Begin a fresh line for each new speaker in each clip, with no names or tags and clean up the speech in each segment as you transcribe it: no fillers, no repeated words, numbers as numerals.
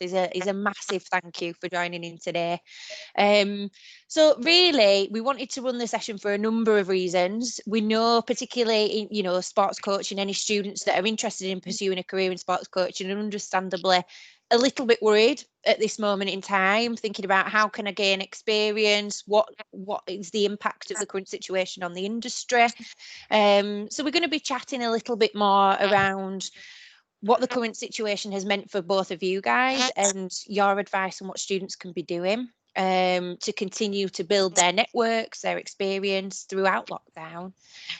is a massive thank you for joining in today. So really, we wanted to run the session for a number of reasons. We know, particularly in, sports coaching, any students that are interested in pursuing a career in sports coaching, and understandably a little bit worried at this moment in time, thinking about how can I gain experience, what is the impact of the current situation on the industry. So we're going to be chatting a little bit more around what the current situation has meant for both of you guys and your advice on what students can be doing to continue to build their networks, their experience throughout lockdown,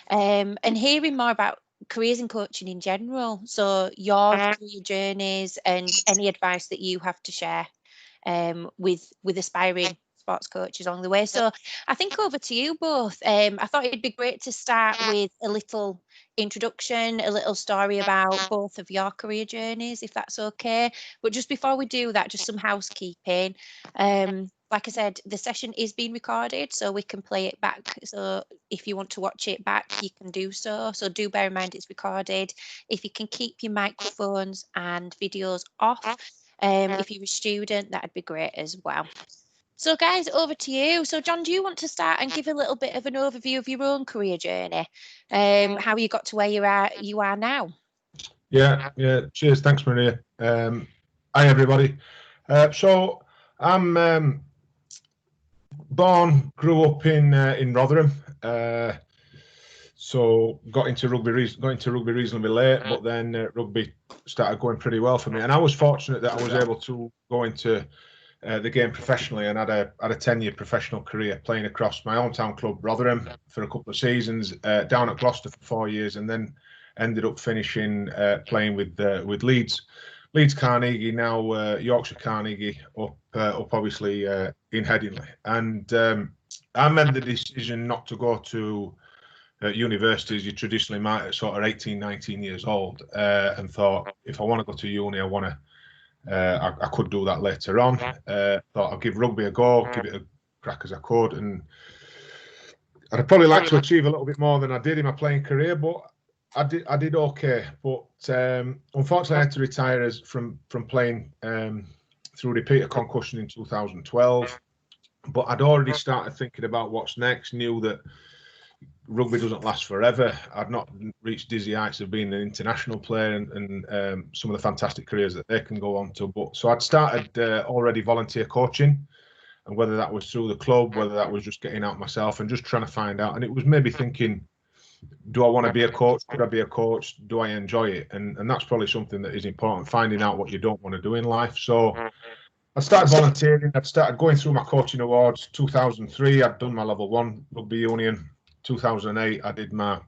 and hearing more about careers in coaching in general. So your career journeys and any advice that you have to share with aspiring sports coaches along the way. So I think over to you both. I thought it'd be great to start with a little introduction, a little story about both of your career journeys, if that's okay. But just before we do that, just some housekeeping. Like I said, the session is being recorded, so we can play it back. So if you want to watch it back, you can do so. So do bear in mind it's recorded. If you can keep your microphones and videos off, if you're a student, that'd be great as well. So guys, over to you. So John, do you want to start and give a little bit of an overview of your own career journey? How you got to where you are now?
Yeah. Cheers. Thanks, Maria. Hi, everybody. So I'm born, grew up in Rotherham. So got into rugby reasonably late, but then rugby started going pretty well for me, and I was fortunate that I was able to go into the game professionally, and had a 10-year professional career playing across my hometown club Rotherham for a couple of seasons, down at Gloucester for 4 years, and then ended up finishing playing with Leeds Carnegie, now Yorkshire Carnegie, up obviously in Headingley, and I made the decision not to go to university as you traditionally might at sort of 18, 19 years old, and thought if I want to go to uni, I could do that later on. Thought I'll give rugby a go, give it a crack as I could, and I'd probably like to achieve a little bit more than I did in my playing career, but I did okay. But unfortunately, I had to retire from playing through repeated concussion in 2012. But I'd already started thinking about what's next. Knew that rugby doesn't last forever. I'd not reached dizzy heights of being an international player and some of the fantastic careers that they can go on to. But so I'd started already volunteer coaching, and whether that was through the club, whether that was just getting out myself and just trying to find out. And it was maybe thinking, do I want to be a coach? Could I be a coach? Do I enjoy it? And that's probably something that is important, finding out what you don't want to do in life. So I started volunteering. I'd started going through my coaching awards. 2003, I'd done my level 1 rugby union. 2008, I did my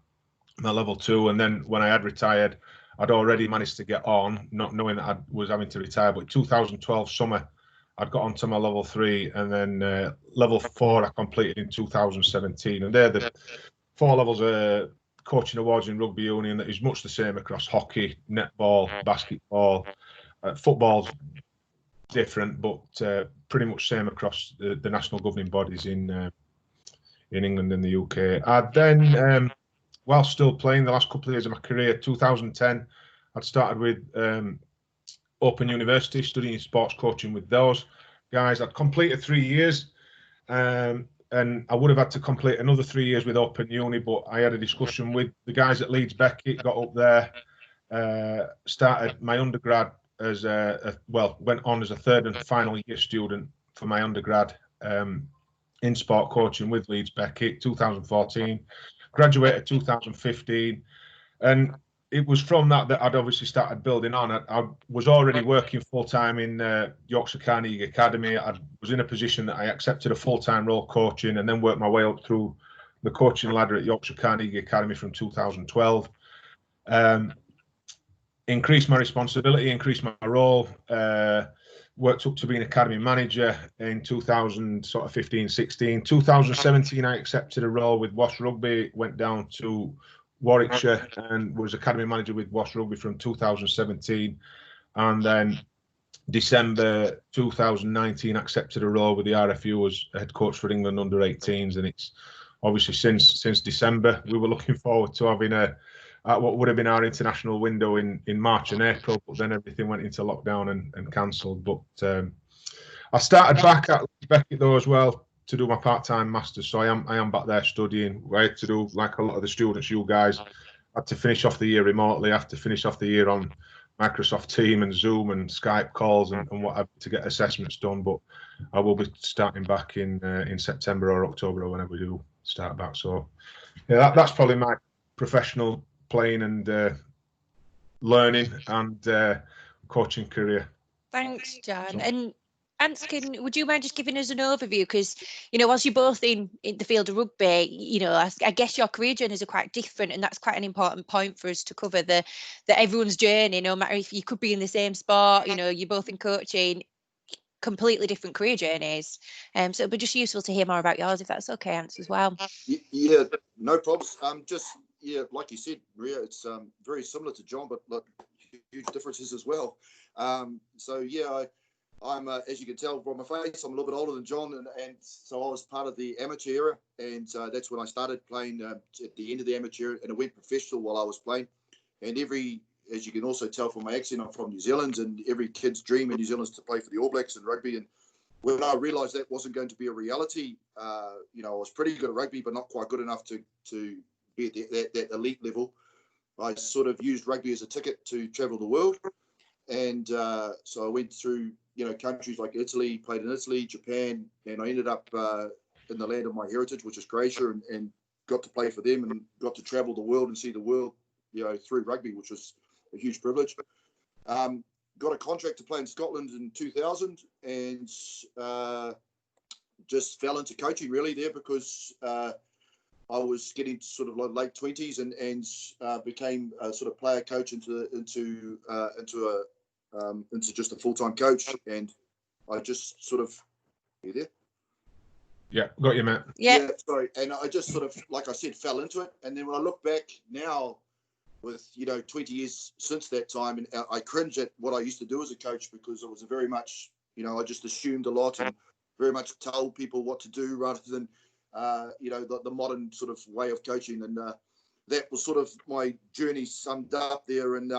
level 2, and then when I had retired, I'd already managed to get on, not knowing that I was having to retire. But 2012 summer, I'd got onto my level 3, and then level 4 I completed in 2017. And they're the 4 levels of coaching awards in rugby union that is much the same across hockey, netball, basketball, football's different, but pretty much same across the national governing bodies in England and the UK. I then, while still playing the last couple of years of my career, 2010, I'd started with Open University, studying sports coaching with those guys. I'd completed 3 years, and I would have had to complete another 3 years with Open Uni, but I had a discussion with the guys at Leeds Beckett, got up there, started my undergrad as went on as a 3rd and final year student for my undergrad in sport coaching with Leeds Beckett, 2014, graduated 2015, and it was from that I'd obviously started building on. I was already working full-time in Yorkshire Carnegie Academy. I was in a position that I accepted a full-time role coaching, and then worked my way up through the coaching ladder at Yorkshire Carnegie Academy from 2012. Increased my responsibility, increased my role, worked up to being academy manager in 2015, 16. 2017, I accepted a role with Wash Rugby, went down to Warwickshire and was academy manager with Wash Rugby from 2017. And then December 2019, accepted a role with the RFU as head coach for England under 18s. And it's obviously since December, we were looking forward to having a at what would have been our international window in March and April, but then everything went into lockdown and cancelled. But I started back at Leeds Beckett though as well to do my part-time masters, so I am back there studying. I had to do, like a lot of the students, you guys, I had to finish off the year remotely. I have to finish off the year on Microsoft Teams and Zoom and Skype calls and whatever to get assessments done. But I will be starting back in September or October or whenever we do start back. So yeah, that's probably my professional playing and learning and coaching career.
Thanks, John. And Anskin, would you mind just giving us an overview? Because, you know, whilst you're both in the field of rugby, you know, I guess your career journeys are quite different, and that's quite an important point for us to cover, that everyone's journey, no matter if you could be in the same sport, you know, you're both in coaching, completely different career journeys. So it'd be just useful to hear more about yours, if that's okay, Ants, as well.
Yeah, no problems. Like you said, Maria, it's very similar to John, but look, huge differences as well. I'm as you can tell from my face, I'm a little bit older than John, and so I was part of the amateur era, and that's when I started playing at the end of the amateur, and it went professional while I was playing. And as you can also tell from my accent, I'm from New Zealand, and every kid's dream in New Zealand is to play for the All Blacks in rugby. And when I realised that wasn't going to be a reality, I was pretty good at rugby, but not quite good enough to be at that elite level. I sort of used rugby as a ticket to travel the world, and so I went through countries like Italy, played in Italy, Japan, and I ended up in the land of my heritage, which is Croatia, and got to play for them and got to travel the world and see the world, through rugby, which was a huge privilege. Got a contract to play in Scotland in 2000, and just fell into coaching really there because I was getting sort of like late 20s and became a sort of player coach into just a full-time coach, and I just sort of, you there?
Yeah, got you, Matt.
Yeah,
sorry. And I just sort of, like I said, fell into it. And then when I look back now with, 20 years since that time, and I cringe at what I used to do as a coach, because it was very much, I just assumed a lot and very much told people what to do rather than, the modern sort of way of coaching. And that was sort of my journey summed up there. And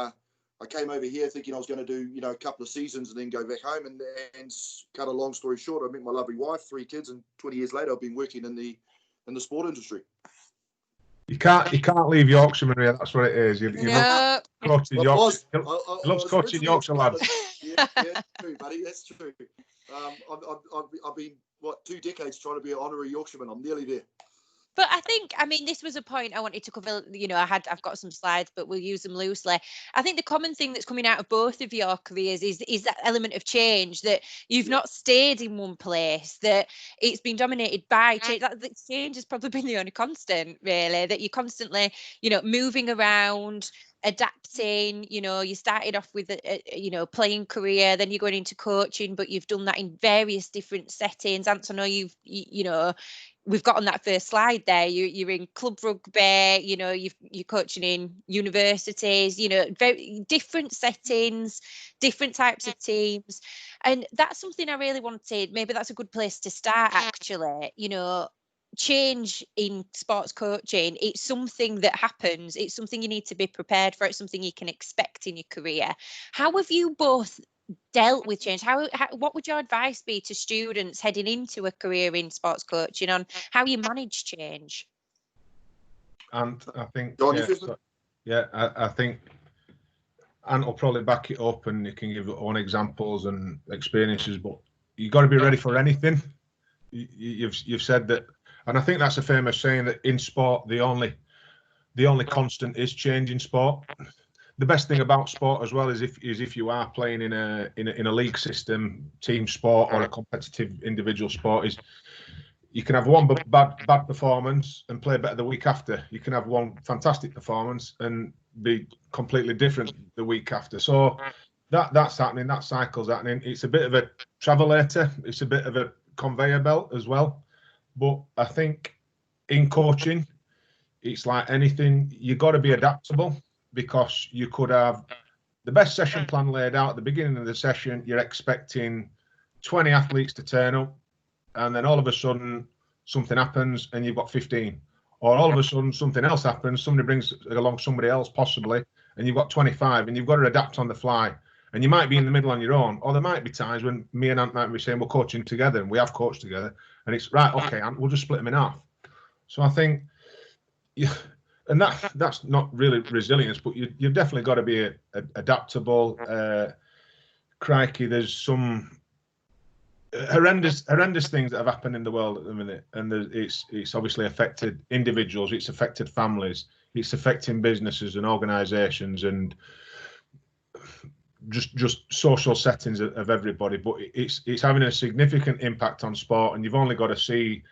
I came over here thinking I was going to do, a couple of seasons and then go back home. And cut a long story short, I met my lovely wife, 3 kids, and 20 years later, I've been working in the sport industry. You
can't leave Yorkshire, Maria. That's what it is. You
no.
love coaching Yorkshire.
I
loves coaching Yorkshire lads.
Yeah, true, buddy. That's true. I've been 2 decades trying to be an honorary Yorkshireman. I'm nearly there.
But I think, this was a point I wanted to cover. I've got some slides, but we'll use them loosely. I think the common thing that's coming out of both of your careers is that element of change, that you've not stayed in one place, that it's been dominated by change. That change has probably been the only constant, really, that you're constantly, moving around, adapting. You started off with a playing career, then you're going into coaching, but you've done that in various different settings. Ant, I know we've got on that first slide there, you're in club rugby, you're coaching in universities, very different settings, different types of teams. And that's something I really wanted. Maybe that's a good place to start, actually. Change in sports coaching, it's something that happens. It's something you need to be prepared for. It's something you can expect in your career. How have you both dealt with change? What would your advice be to students heading into a career in sports coaching on how you manage change?
And I think, I think Ant will probably back it up, and you can give your own examples and experiences, but you've got to be ready for anything. You've said that, and I think that's a famous saying, that in sport the only constant is change in sport. The best thing about sport as well is if you are playing in a league system, team sport, or a competitive individual sport, is you can have one bad performance and play better the week after. You can have one fantastic performance and be completely different the week after. So that's happening. That cycle's happening. It's a bit of a travelator. It's a bit of a conveyor belt as well. But I think in coaching, it's like anything. You've got to be adaptable, because you could have the best session plan laid out at the beginning of the session. You're expecting 20 athletes to turn up, and then all of a sudden something happens and you've got 15. or all of a sudden something else happens, somebody brings along somebody else possibly, and you've got 25 and you've got to adapt on the fly. And you might be in the middle on your own, or there might be times when me and Ant might be saying we're coaching together, and we have coached together, and it's right, okay, Ant, we'll just split them in half. So I think, yeah, and that's not really resilience, but you've definitely got to be adaptable. Crikey, there's some horrendous things that have happened in the world at the minute, and it's obviously affected individuals, it's affected families, it's affecting businesses and organisations, and just social settings of everybody. But it's having a significant impact on sport, and you've only got to see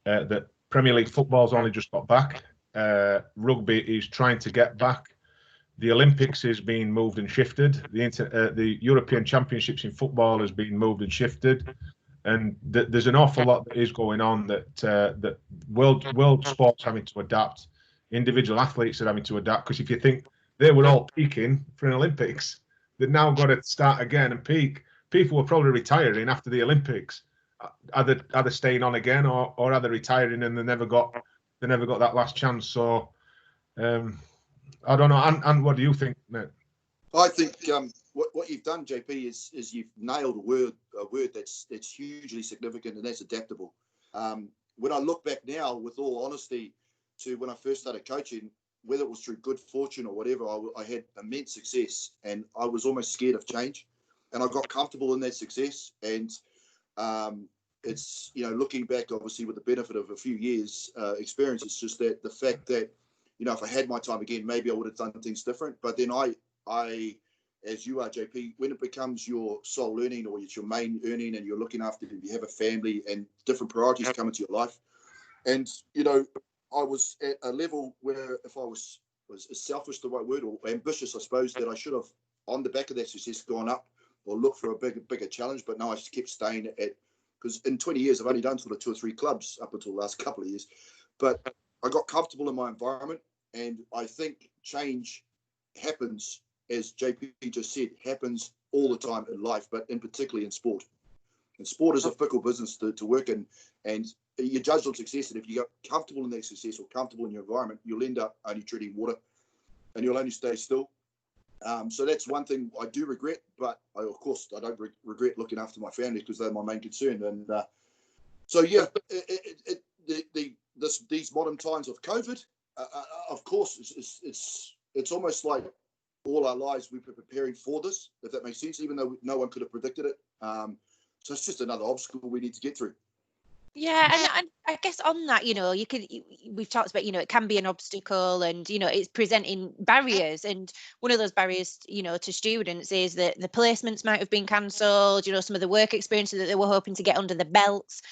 that Premier League football's only just got back. Rugby is trying to get back. The Olympics is being moved and shifted. The European Championships in football has been moved and shifted, and there's an awful lot that is going on that world sports having to adapt. Individual athletes are having to adapt, because if you think they were all peaking for an Olympics, they've now got to start again and peak. People were probably retiring after the Olympics. Are they staying on again, or are they retiring and they never got that last chance? So I don't know. And what do you think, Nate?
I think what you've done, JP, is you've nailed a word that's hugely significant, and that's adaptable. When I look back now, with all honesty, to when I first started coaching, whether it was through good fortune or whatever, I had immense success, and I was almost scared of change, and I got comfortable in that success. And it's, looking back, obviously, with the benefit of a few years experience, it's just that the fact that, if I had my time again, maybe I would have done things different. But then I, as you are, JP, when it becomes your sole earning, or it's your main earning, and you're looking after, you have a family and different priorities come into your life. And, I was at a level where, if I was selfish the right word, or ambitious, I suppose, that I should have, on the back of that success, gone up or looked for a bigger challenge. But no, I kept staying at, because in 20 years, I've only done sort of 2 or 3 clubs up until the last couple of years. But I got comfortable in my environment, and I think change happens, as JP just said, happens all the time in life, but in particularly in sport. And sport is a fickle business to work in, and you're judged on success. And if you get comfortable in that success, or comfortable in your environment, you'll end up only treading water, and you'll only stay still. So that's one thing I do regret, but of course I don't regret looking after my family, because they're my main concern. And so yeah, these modern times of COVID, of course, it's almost like all our lives we've been preparing for this, if that makes sense, even though no one could have predicted it. So it's just another obstacle we need to get through.
Yeah, and I guess on that, we've talked about, it can be an obstacle, and, it's presenting barriers. And one of those barriers, to students is that the placements might have been cancelled, some of the work experiences that they were hoping to get under the belts,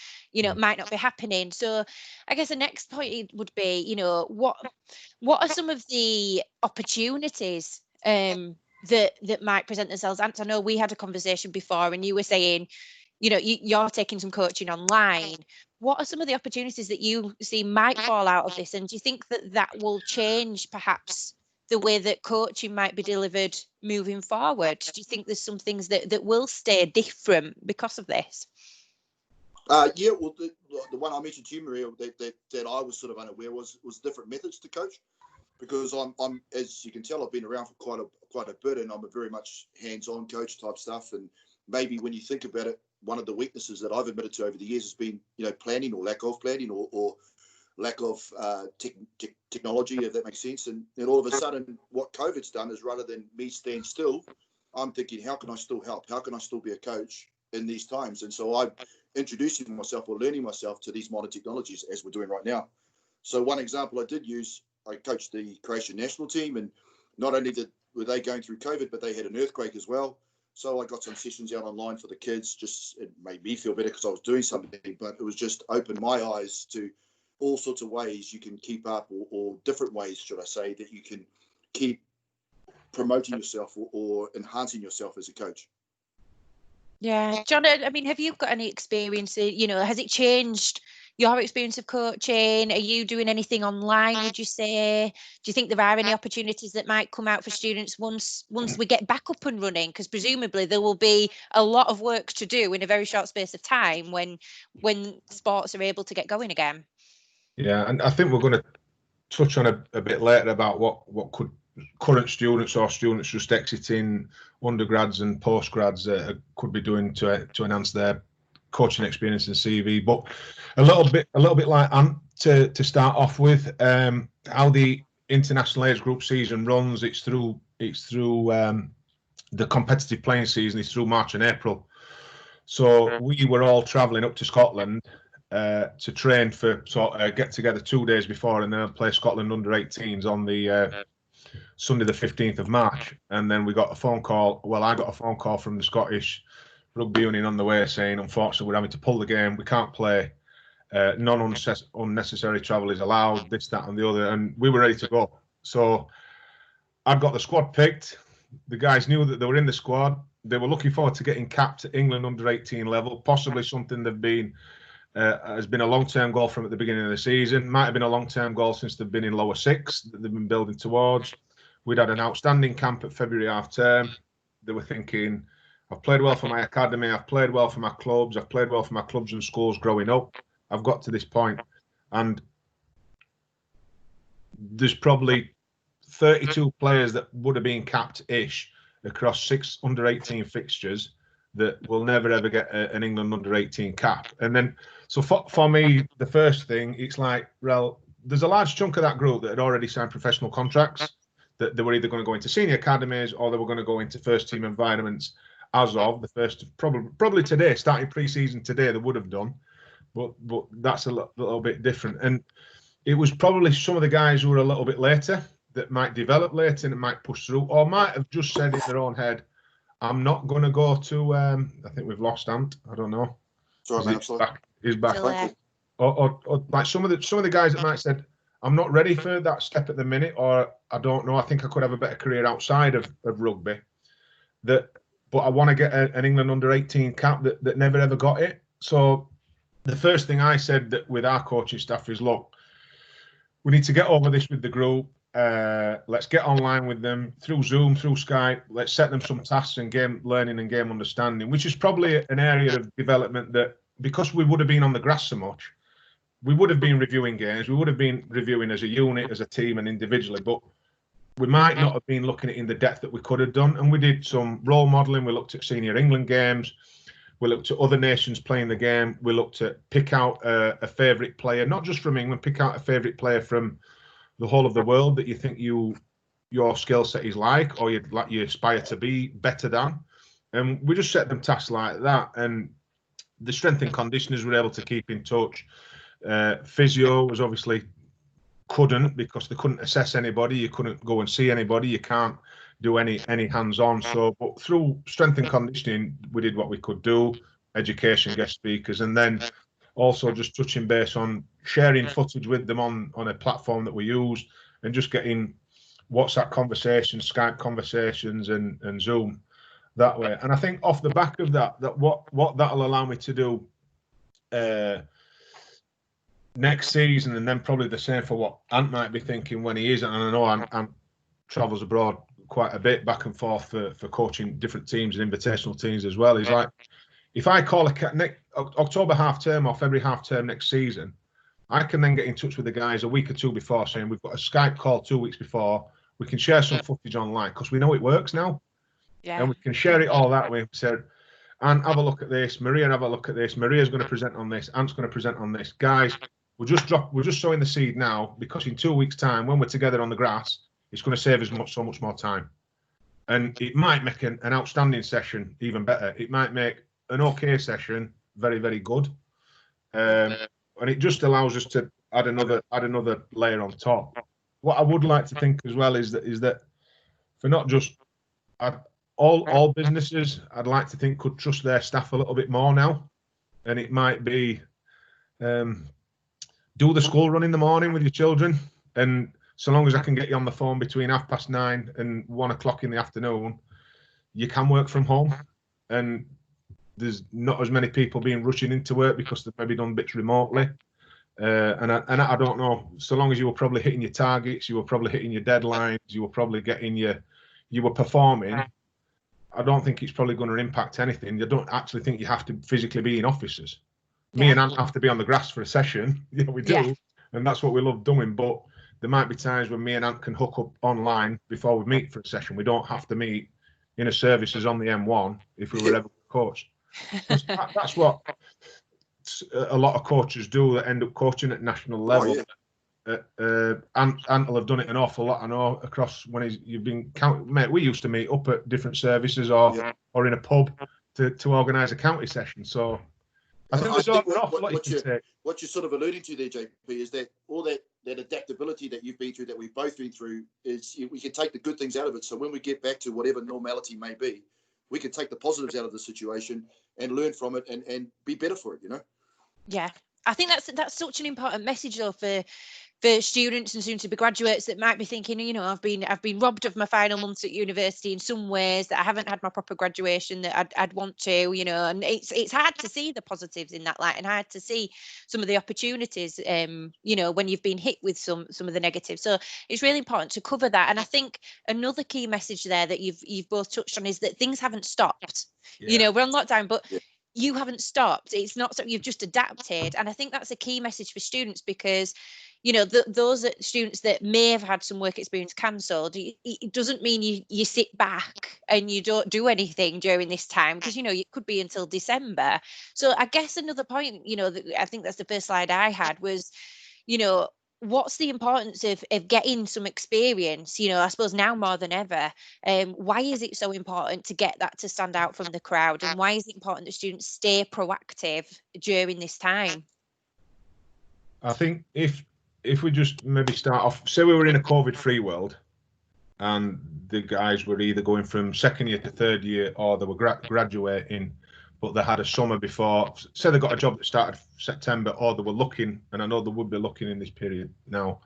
might not be happening. So I guess the next point would be, what are some of the opportunities that might present themselves? And I know we had a conversation before, and you were saying, you're taking some coaching online. What are some of the opportunities that you see might fall out of this? And do you think that will change perhaps the way that coaching might be delivered moving forward? Do you think there's some things that will stay different because of this?
Yeah, well, the one I mentioned to you, Maria, that I was sort of unaware was different methods to coach, because I'm as you can tell, I've been around for quite a bit, and I'm a very much hands-on coach type stuff. And maybe when you think about it, one of the weaknesses that I've admitted to over the years has been, planning, or lack of planning, or lack of technology, if that makes sense. And all of a sudden, what COVID's done is, rather than me stand still, I'm thinking, how can I still help? How can I still be a coach in these times? And so I'm introducing myself, or learning myself, to these modern technologies, as we're doing right now. So one example I did use, I coached the Croatian national team, and not only were they going through COVID, but they had an earthquake as well. So I got some sessions out online for the kids. It made me feel better because I was doing something, but it was just opened my eyes to all sorts of ways you can keep up, or different ways, should I say, that you can keep promoting yourself or enhancing yourself as a coach.
Yeah, John, I mean, have you got any experience? Has it changed your experience of coaching? Are you doing anything online, would you say? Do you think there are any opportunities that might come out for students once we get back up and running? Because presumably there will be a lot of work to do in a very short space of time when sports are able to get going again.
Yeah, and I think we're going to touch on a bit later about what could current students or students just exiting undergrads and postgrads could be doing to enhance their coaching experience and CV. But a little bit like Ant to start off with, how the international age group season runs. It's through the competitive playing season is through March and April. So we were all travelling up to Scotland to train for get together 2 days before, and then play Scotland under 18s on the Sunday the 15th of March. And then we got a phone call. Well, I got a phone call from the Scottish Rugby Union on the way saying, unfortunately, we're having to pull the game. We can't play. Unnecessary travel is allowed. This, that, and the other. And we were ready to go. So I got the squad picked. The guys knew that they were in the squad. They were looking forward to getting capped at England under 18 level, possibly something has been a long-term goal from at the beginning of the season. Might have been a long-term goal since they've been in lower six that they've been building towards. We'd had an outstanding camp at February half term. They were thinking, I've played well for my academy, I've played well for my clubs, I've played well for my clubs and schools growing up. I've got to this point, and there's probably 32 players that would have been capped-ish across 6 under 18 fixtures that will never ever get an England under 18 cap. And then, so for me, the first thing, it's like, well, there's a large chunk of that group that had already signed professional contracts, that they were either going to go into senior academies or they were going to go into first team environments as of the first, probably today, starting pre-season today, they would have done, but that's a little bit different. And it was probably some of the guys who were a little bit later that might develop later and it might push through, or might have just said in their own head, I'm not going to go to, I think we've lost Ant, I don't know.
Sorry, man,
He's back. Or like some of the guys that might have said, I'm not ready for that step at the minute, or I don't know, I think I could have a better career outside of rugby. But I want to get an England under 18 cap that never ever got it. So the first thing I said that with our coaching staff is, look, we need to get over this with the group. Let's get online with them through Zoom, through Skype. Let's set them some tasks and game learning and game understanding, which is probably an area of development that, because we would have been on the grass so much, we would have been reviewing games, we would have been reviewing as a unit, as a team and individually, but we might not have been looking at it in the depth that we could have done. And we did some role modelling. We looked at senior England games. We looked at other nations playing the game. We looked at pick out a favourite player, not just from England, pick out a favourite player from the whole of the world that you think your skill set is like, or you aspire to be better than. And we just set them tasks like that. And the strength and conditioners were able to keep in touch. Physio was obviously couldn't, because they couldn't assess anybody. You couldn't go and see anybody. You can't do any hands-on. So, but through strength and conditioning, we did what we could do. Education, guest speakers, and then also just touching base on sharing footage with them on a platform that we use, and just getting WhatsApp conversations, Skype conversations, and Zoom that way. And I think off the back of that what that'll allow me to do next season, and then probably the same for what Ant might be thinking when he is, and I know Ant travels abroad quite a bit back and forth for coaching different teams and invitational teams as well. He's like, if I call October half term or February half term next season, I can then get in touch with the guys a week or two before saying, we've got a Skype call 2 weeks before, we can share some footage online, because we know it works now. Yeah. And we can share it all that way. We said, and have a look at this, Maria, have a look at this, Maria's going to present on this, Ant's going to present on this. Guys, we're just sowing the seed now, because in 2 weeks' time, when we're together on the grass, it's going to save us so much more time. And it might make an outstanding session even better. It might make an okay session very, very good. And it just allows us to add another layer on top. What I would like to think as well is that for not just all businesses, I'd like to think could trust their staff a little bit more now. And it might be do the school run in the morning with your children, and so long as I can get you on the phone between 9:30 and 1 o'clock in the afternoon, you can work from home. And there's not as many people being rushing into work because they've maybe done bits remotely. And I don't know, so long as you were probably hitting your targets, you were probably hitting your deadlines, you were probably you were performing, I don't think it's probably going to impact anything. I don't actually think you have to physically be in offices. Me and Ant have to be on the grass for a session. Yeah, we do. Yeah. And that's what we love doing. But there might be times when me and Ant can hook up online before we meet for a session. We don't have to meet in a services on the M1 if we were ever coached. That's what a lot of coaches do that end up coaching at national level. Ant will have done it an awful lot, I know, across when you've been mate. We used to meet up at different services or in a pub to organise a county session. So I think there's an awful lot you can take.
What you're sort of alluding to there, JP, is that all that adaptability that you've been through, that we've both been through, is we can take the good things out of it. So when we get back to whatever normality may be, we can take the positives out of the situation and learn from it and be better for it, you know?
Yeah, I think that's such an important message though for students and soon to be graduates that might be thinking, you know, I've been robbed of my final months at university in some ways, that I haven't had my proper graduation that I'd want to, you know, and it's hard to see the positives in that light and hard to see some of the opportunities, you know, when you've been hit with some of the negatives. So it's really important to cover that. And I think another key message there that you've both touched on is that things haven't stopped. You know, we're on lockdown, but you haven't stopped. It's not so you've just adapted. And I think that's a key message for students, because you know, those students that may have had some work experience cancelled, it doesn't mean you sit back and you don't do anything during this time, because, you know, it could be until December. So I guess another point, you know, I think that's the first slide I had was, you know, what's the importance of getting some experience, you know, I suppose now more than ever. Why is it so important to get that to stand out from the crowd? And why is it important that students stay proactive during this time?
I think if we just maybe start off, say we were in a COVID-free world and the guys were either going from second year to third year or they were graduating, but they had a summer before, say they got a job that started September, or they were looking, and I know they would be looking in this period now,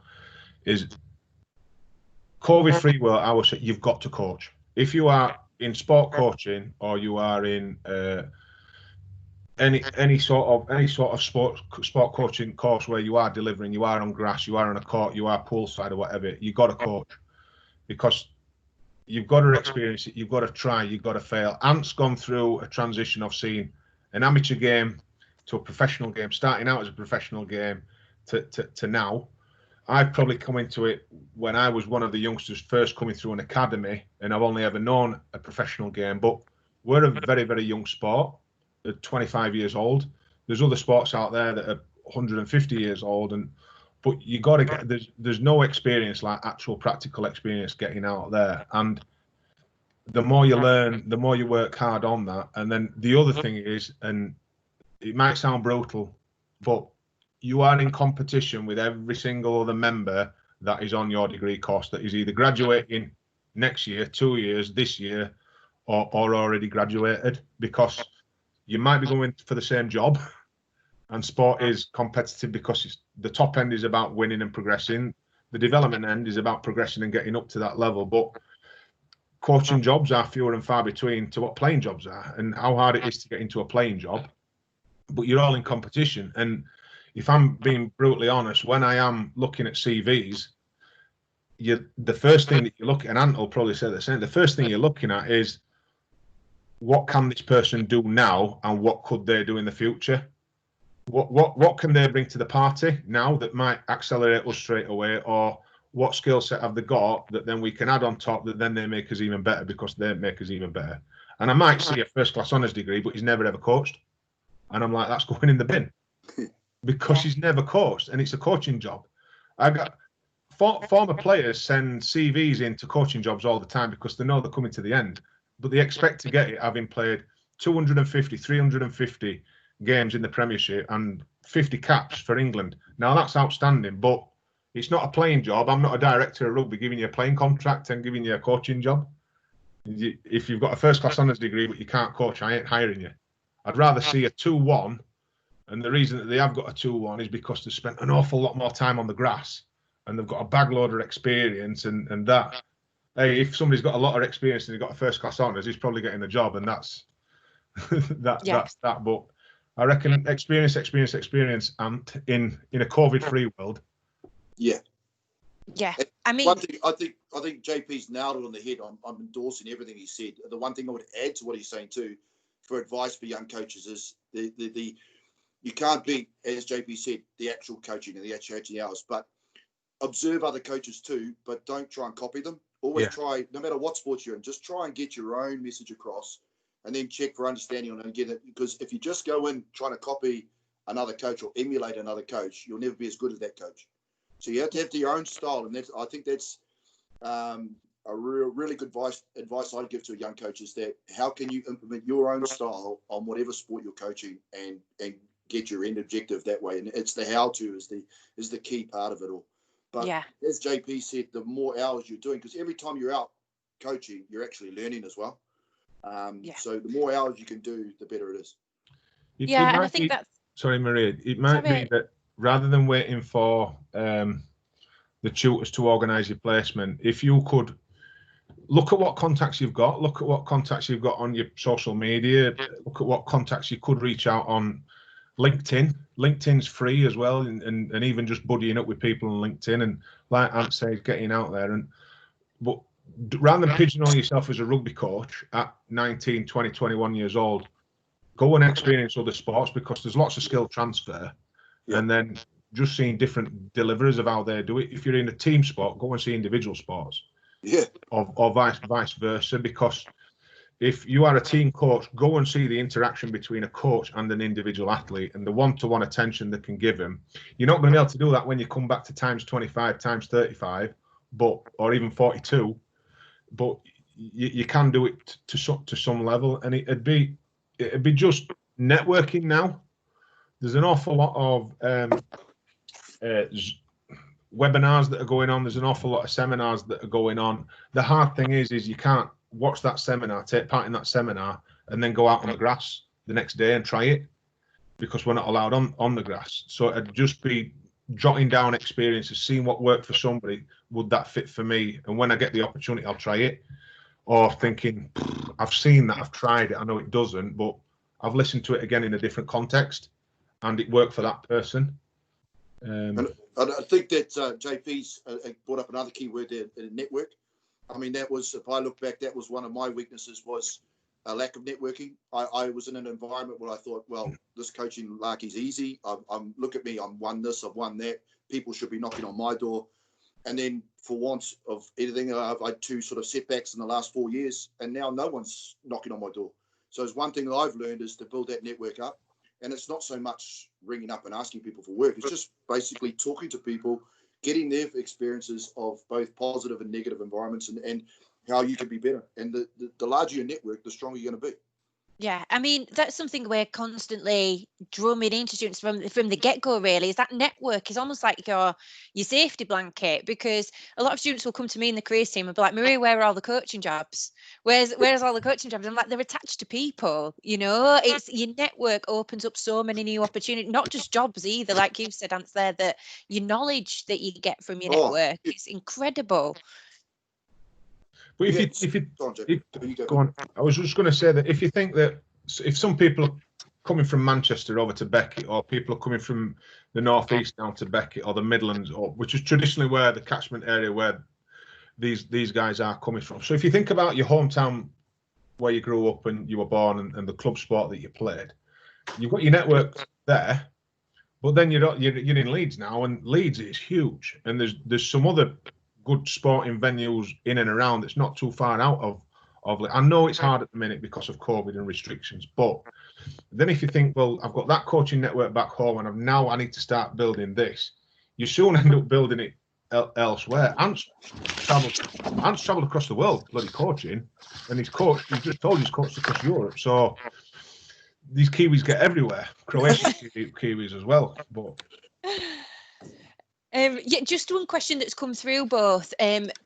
is COVID-free world, I would say you've got to coach. If you are in sport coaching or you are in any sort of sport coaching course where you are delivering, you are on grass, you are on a court, you are poolside or whatever, you got to coach, because you've got to experience it, you've got to try, you've got to fail. Ant's gone through a transition of seeing an amateur game to a professional game, starting out as a professional game to now. I've probably come into it when I was one of the youngsters first coming through an academy, and I've only ever known a professional game, but we're a very, very young sport. 25 years old. There's other sports out there that are 150 years old, but you got to get, there's no experience like actual practical experience getting out there. And the more you learn, the more you work hard on that. And then the other thing is, and it might sound brutal, but you are in competition with every single other member that is on your degree course, that is either graduating next year, 2 years, this year, or already graduated, because you might be going for the same job, and sport is competitive because the top end is about winning and progressing. The development end is about progressing and getting up to that level. But coaching jobs are fewer and far between to what playing jobs are, and how hard it is to get into a playing job. But you're all in competition. And if I'm being brutally honest, when I am looking at CVs, the first thing that you look at, and Ant will probably say the same, the first thing you're looking at is, what can this person do now, and what could they do in the future? What can they bring to the party now that might accelerate us straight away, or what skill set have they got that then we can add on top that then they make us even better because they make us even better? And I might see a first class honours degree, but he's never ever coached, and I'm like, that's going in the bin because he's never coached, and it's a coaching job. I got former players send CVs into coaching jobs all the time because they know they're coming to the end, but they expect to get it having played 250, 350 games in the Premiership and 50 caps for England. Now that's outstanding, but it's not a playing job. I'm not a director of rugby giving you a playing contract and giving you a coaching job. If you've got a first class honours degree but you can't coach, I ain't hiring you. I'd rather see a 2-1, and the reason that they have got a 2-1 is because they've spent an awful lot more time on the grass and they've got a bag load of experience, and that. Hey, if somebody's got a lot of experience and they've got a first class honours, he's probably getting the job, and that's that's that. But I reckon experience, and in a COVID-free world.
Yeah. I mean,
one thing I think JP's nailed it on the head. I'm endorsing everything he said. The one thing I would add to what he's saying too, for advice for young coaches, is the you can't beat, as JP said, the actual coaching and the actual hours, but observe other coaches too, but don't try and copy them. Always try, no matter what sport you're in, just try and get your own message across, and then check for understanding on it and get it. Because if you just go in trying to copy another coach or emulate another coach, you'll never be as good as that coach. So you have to have your own style, and I think that's a really good advice I'd give to a young coach, is that how can you implement your own style on whatever sport you're coaching and get your end objective that way. And it's the how to is the key part of it all. But as JP said, the more hours you're doing, because every time you're out coaching, you're actually learning as well. So the more hours you can do, the better it is.
And I think that's...
Sorry, Maria. It might be that rather than waiting for the tutors to organise your placement, if you could look at what contacts you've got, look at what contacts you've got on your social media, look at what contacts you could reach out on LinkedIn. LinkedIn's free as well, and even just buddying up with people on LinkedIn, and like Ant says, getting out there. But rather than pigeonhole yourself as a rugby coach at 19, 20, 21 years old, go and experience other sports, because there's lots of skill transfer. And then just seeing different deliverers of how they do it. If you're in a team sport, go and see individual sports. Or vice versa, because if you are a team coach, go and see the interaction between a coach and an individual athlete and the one-to-one attention they can give him. You're not going to be able to do that when you come back to times 25, times 35, or even 42, but you can do it to some level, and it'd be just networking now. There's an awful lot of webinars that are going on. There's an awful lot of seminars that are going on. The hard thing is you can't watch that seminar, take part in that seminar, and then go out on the grass the next day and try it, because we're not allowed on the grass. So it'd just be jotting down experiences, seeing what worked for somebody. Would that fit for me? And when I get the opportunity, I'll try it. Or thinking, I've seen that, I've tried it, I know it doesn't, but I've listened to it again in a different context, and it worked for that person.
And I think that JP's brought up another key word there, network. I mean, that was, if I look back, that was one of my weaknesses, was a lack of networking. I was in an environment where I thought, well, this coaching larky's easy. Look at me, I'm won this, I've won that. People should be knocking on my door. And then for want of anything, I've had two sort of setbacks in the last 4 years, and now no one's knocking on my door. So it's one thing that I've learned is to build that network up. And it's not so much ringing up and asking people for work. It's just basically talking to people, getting their experiences of both positive and negative environments, and how you can be better. And the larger your network, the stronger you're going to be.
Yeah, I mean, that's something we're constantly drumming into students from the get-go, really, is that network is almost like your safety blanket, because a lot of students will come to me in the careers team and be like, Maria, where are all the coaching jobs? Where's all the coaching jobs? I'm like, they're attached to people, it's your network opens up so many new opportunities, not just jobs either, like you said, Ants, there, that your knowledge that you get from your network is incredible.
But if you go on, I was just going to say that if you think that if some people are coming from Manchester over to Beckett, or people are coming from the northeast down to Beckett, or the Midlands, which is traditionally where the catchment area where these guys are coming from. So if you think about your hometown, where you grew up and you were born, and the club sport that you played, you've got your network there. But then you're in Leeds now, and Leeds is huge, and there's some other good sporting venues in and around. It's not too far out of I know it's hard at the minute because of COVID and restrictions, but then if you think, well, I've got that coaching network back home, and I need to start building this, you soon end up building it elsewhere. Ant's travelled across the world bloody coaching, and he's just told he's coached across Europe, so these Kiwis get everywhere. Croatian Kiwis as well, but
just one question that's come through both.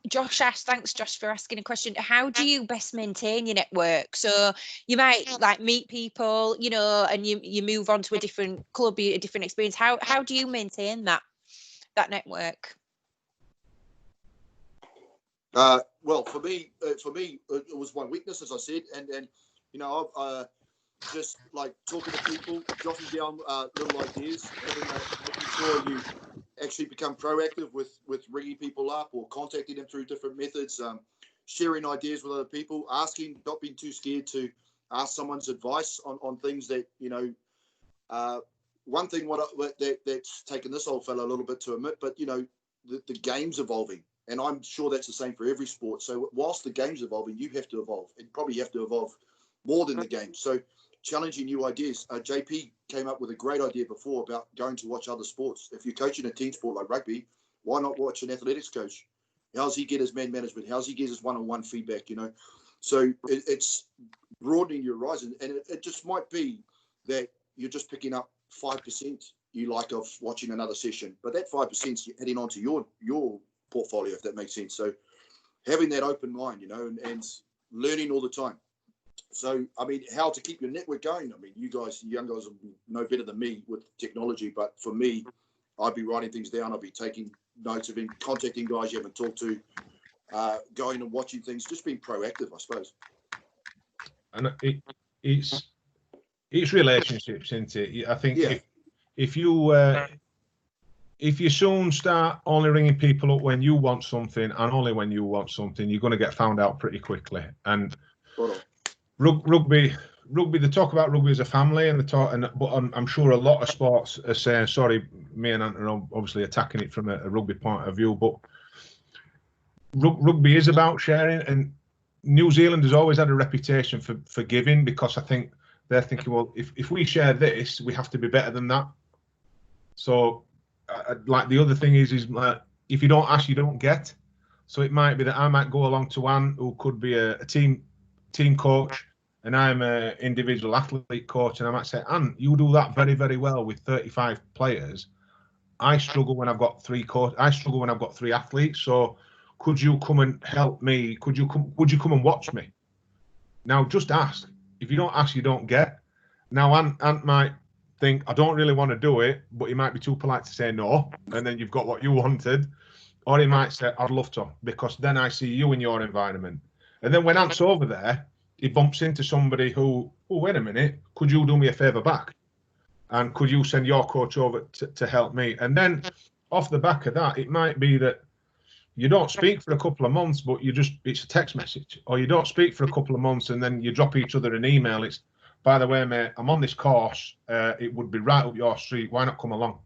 Josh asked, thanks Josh for asking a question. How do you best maintain your network? So you might like meet people, and you move on to a different club, a different experience. How do you maintain that network?
Well, for me, it was one weakness, as I said, and I've just like talking to people, jotting down little ideas, making sure you actually become proactive with ringing people up or contacting them through different methods, sharing ideas with other people, asking, not being too scared to ask someone's advice on things that, one thing that's taken this old fellow a little bit to admit, but, the game's evolving. And I'm sure that's the same for every sport. So whilst the game's evolving, you have to evolve, and probably have to evolve more than the game. So challenging new ideas. JP came up with a great idea before about going to watch other sports. If you're coaching a team sport like rugby, why not watch an athletics coach? How's he get his man management? How's he get his one-on-one feedback, you know? So it's broadening your horizon. And it just might be that you're just picking up 5% you like of watching another session. But that 5% is heading on to your portfolio, if that makes sense. So having that open mind, you know, and learning all the time. So, I mean, how to keep your network going. I mean, you guys, young guys, will know better than me with technology. But for me, I'd be writing things down. I'd be taking notes of contacting guys you haven't talked to, going and watching things, just being proactive, I suppose.
And it's relationships, isn't it? I think if you soon start only ringing people up when you want something and only when you want something, you're going to get found out pretty quickly. And rugby, they talk about rugby as a family, but I'm sure a lot of sports are saying, sorry, me and Ant are obviously attacking it from a rugby point of view, but rugby is about sharing. And New Zealand has always had a reputation for giving, because I think they're thinking, well, if we share this, we have to be better than that. So, like, the other thing is like, if you don't ask, you don't get. So it might be that I might go along to Anne, who could be a team coach, and I'm an individual athlete coach, and I might say, Anne, you do that very, very well with 35 players. I struggle when I've got 3 I struggle when I've got 3 athletes. So could you come and help me? Would you come and watch me? Now, just ask. If you don't ask, you don't get. Now, Ant might think, I don't really want to do it, but he might be too polite to say no, and then you've got what you wanted. Or he might say, I'd love to, because then I see you in your environment. And then when Ant's over there, he bumps into somebody who, oh, wait a minute, could you do me a favour back? And could you send your coach over to help me? And then off the back of that, it might be that you don't speak for a couple of months, but it's a text message. Or you don't speak for a couple of months and then you drop each other an email. It's, by the way, mate, I'm on this course. It would be right up your street. Why not come along?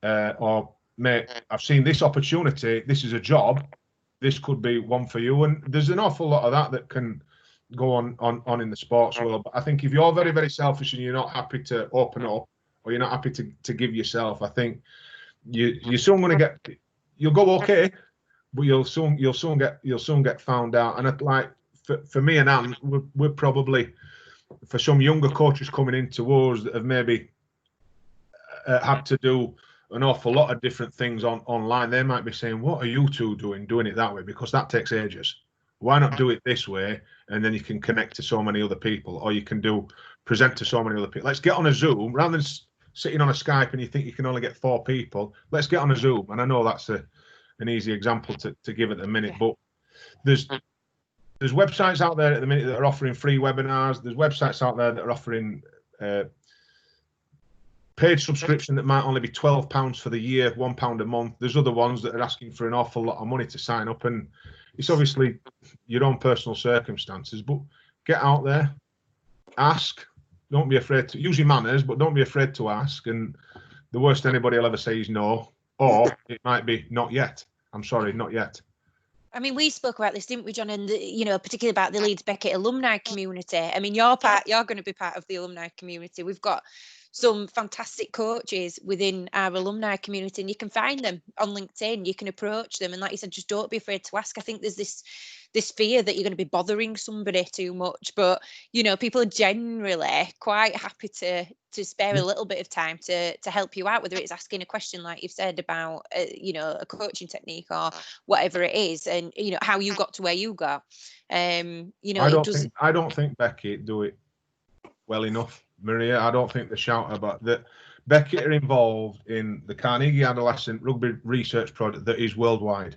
Or, mate, I've seen this opportunity. This is a job. This could be one for you. And there's an awful lot of that can go on in the sports world. But I think if you're very, very selfish and you're not happy to open up, or you're not happy to give yourself, I think you're soon going to you'll go okay, but you'll soon get found out. And like for me and Anne, we're probably, for some younger coaches coming into us that have maybe had to do an awful lot of different things online, they might be saying, what are you two doing it that way? Because that takes ages. Why not do it this way? And then you can connect to so many other people, or you can present to so many other people. Let's get on a Zoom rather than sitting on a Skype and you think you can only get 4 people. Let's get on a Zoom. And I know that's an easy example to give at the minute, but there's websites out there at the minute that are offering free webinars. There's websites out there that are offering paid subscription that might only be £12 for the year, £1 a month. There's other ones that are asking for an awful lot of money to sign up, and it's obviously your own personal circumstances. But get out there, ask. Don't be afraid to use your manners, but don't be afraid to ask. And the worst anybody will ever say is no, or it might be not yet. I'm sorry, not yet.
I mean, we spoke about this, didn't we, John? And particularly about the Leeds Beckett alumni community. I mean, you're going to be part of the alumni community. We've got some fantastic coaches within our alumni community, and you can find them on LinkedIn. You can approach them, and like you said, just don't be afraid to ask. I think there's this fear that you're going to be bothering somebody too much, but people are generally quite happy to spare a little bit of time to help you out, whether it's asking a question like you've said about a coaching technique or whatever it is, and how you got to where you got. I
don't think Beckett do it well enough, Maria. I don't think the shout about that. Beckett are involved in the Carnegie Adolescent Rugby Research Project that is worldwide.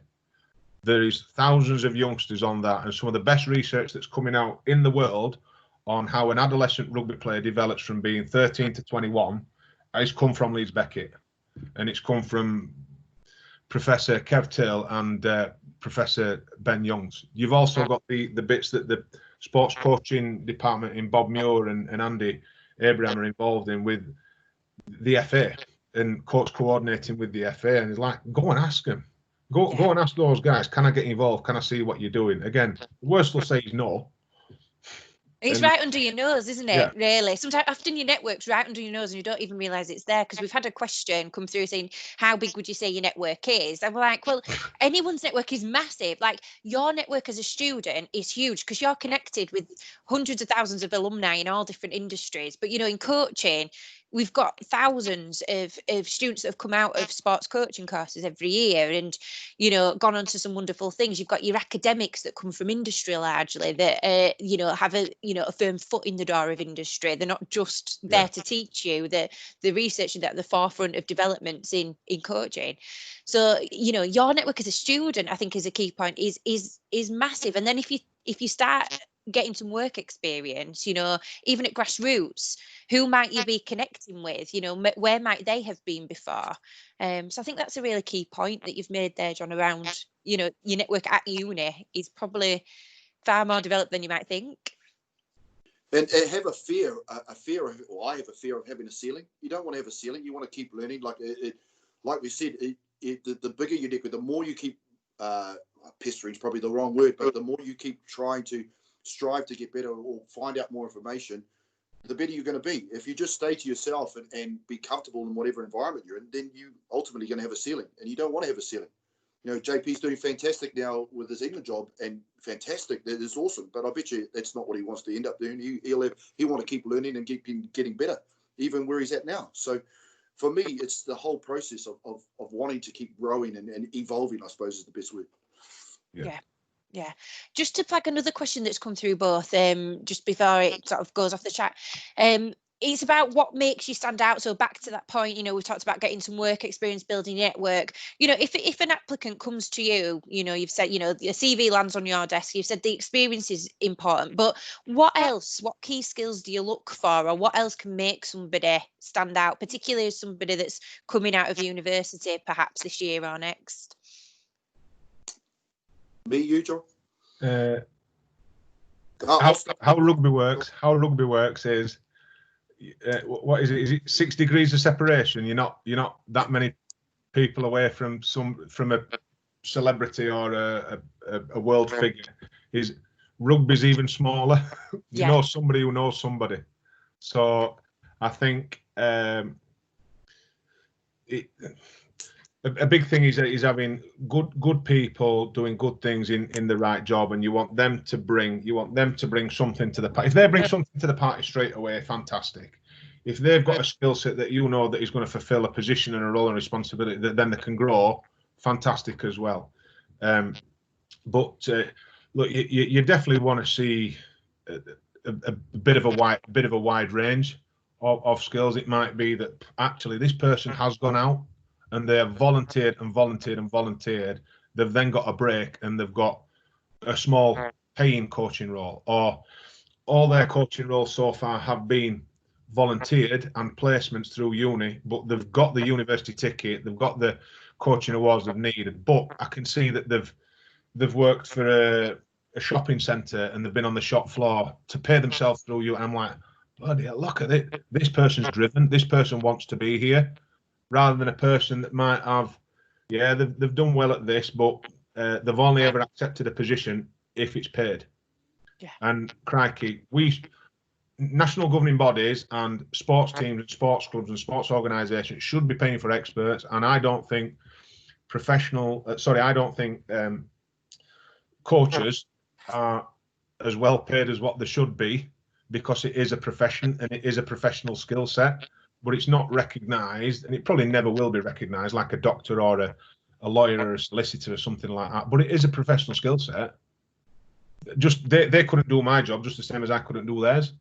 There is thousands of youngsters on that, and some of the best research that's coming out in the world on how an adolescent rugby player develops from being 13 to 21 has come from Leeds Beckett, and it's come from Professor Kev Till and Professor Ben Youngs. You've also got the bits that the sports coaching department in Bob Muir and Andy Abraham are involved in with the FA, and coach coordinating with the FA, and it's like, go and ask them. Go and ask those guys, can I get involved? Can I see what you're doing? Again, the worst they'll say is no.
It's right under your nose, isn't it?
Yeah.
Really. Sometimes often your network's right under your nose and you don't even realise it's there, because we've had a question come through saying, how big would you say your network is? And we're like, well, anyone's network is massive. Like, your network as a student is huge because you're connected with hundreds of thousands of alumni in all different industries. But, you know, in coaching, we've got thousands of students that have come out of sports coaching courses every year and, you know, gone on to some wonderful things. You've got your academics that come from industry largely that, you know, have a firm foot in the door of industry. They're not just there to teach you. The research at the forefront of developments in coaching. So, you know, your network as a student, I think, is a key point, is massive. And then if you start getting some work experience, you know, even at grassroots, who might you be connecting with? You know, where might they have been before? So I think that's a really key point that you've made there, John, around, you know, your network at uni is probably far more developed than you might think.
And have a fear of, or I have a fear of having a ceiling. You don't want to have a ceiling. You want to keep learning. Like we said, the bigger your network, the more you keep pestering is probably the wrong word, but the more you keep trying to strive to get better or find out more information, the better you're going to be. If you just stay to yourself and be comfortable in whatever environment you're in, then you ultimately going to have a ceiling, and you don't want to have a ceiling. You know, JP's doing fantastic now with his England job, and fantastic. That is awesome. But I bet you that's not what he wants to end up doing. He'll want to keep learning and keep getting better, even where he's at now. So for me, it's the whole process of wanting to keep growing and evolving, I suppose, is the best word.
Yeah. Just to flag another question that's come through both, just before it sort of goes off the chat. It's about what makes you stand out. So back to that point, you know, we've talked about getting some work experience, building network. You know, if an applicant comes to you, you know, you've said, you know, your CV lands on your desk, you've said the experience is important, but what else, what key skills do you look for, or what else can make somebody stand out, particularly as somebody that's coming out of university perhaps this year or next?
Me, you, John?
How rugby works is, what is it? Is it 6 degrees of separation? You're not that many people away from a celebrity or a world figure. Rugby's even smaller. You know somebody who knows somebody. So I think a big thing is having good people doing good things in the right job, and you want them to bring something to the party. If they bring something to the party straight away, fantastic. If they've got a skill set that you know that is going to fulfill a position and a role and responsibility that then they can grow, fantastic as well. But look, you definitely want to see a bit of a wide range of skills. It might be that actually this person has gone out and they have volunteered and volunteered and volunteered. They've then got a break and they've got a small paying coaching role, or all their coaching roles so far have been volunteered and placements through uni, but they've got the university ticket, they've got the coaching awards they've needed. But I can see that they've worked for a shopping centre and they've been on the shop floor to pay themselves through you. And I'm like, bloody hell, look at it. This person's driven. This person wants to be here, rather than a person that might have, they've done well at this, but they've only ever accepted a position if it's paid. And crikey, national governing bodies and sports teams and sports clubs and sports organisations should be paying for experts. And I don't think coaches are as well paid as what they should be, because it is a profession and it is a professional skill set, but it's not recognised, and it probably never will be recognised like a doctor or a lawyer or a solicitor or something like that. But it is a professional skill set. Just they couldn't do my job just the same as I couldn't do theirs.